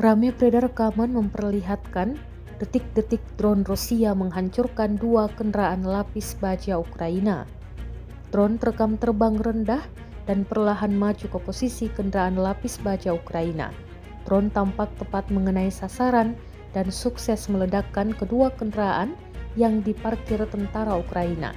Ramai beredar rekaman memperlihatkan detik-detik drone Rusia menghancurkan 2 kendaraan lapis baja Ukraina. Drone terekam terbang rendah dan perlahan maju ke posisi kendaraan lapis baja Ukraina. Drone tampak tepat mengenai sasaran dan sukses meledakkan kedua kendaraan yang diparkir tentara Ukraina.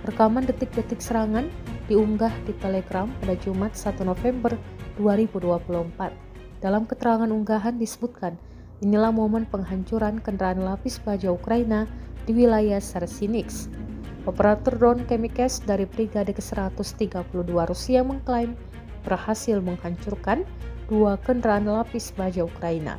Rekaman detik-detik serangan diunggah di Telegram pada Jumat 1 November 2024. Dalam keterangan unggahan disebutkan, inilah momen penghancuran kendaraan lapis baja Ukraina di wilayah Sarsinix. Operator drone Chemikes dari Brigade ke-132 Rusia mengklaim berhasil menghancurkan 2 kendaraan lapis baja Ukraina.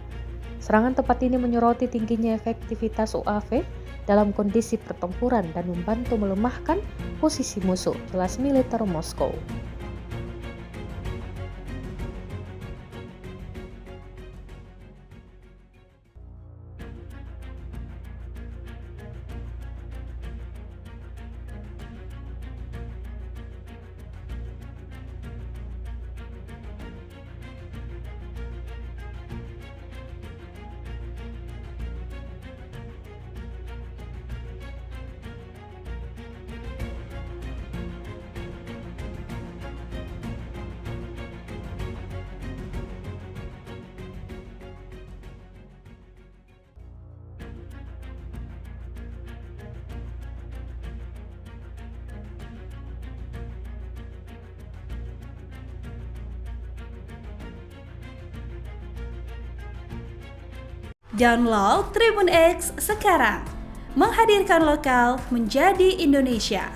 Serangan tepat ini menyoroti tingginya efektivitas UAV dalam kondisi pertempuran dan membantu melemahkan posisi musuh, jelas militer Moskow. Download Tribun X sekarang, menghadirkan lokal menjadi Indonesia.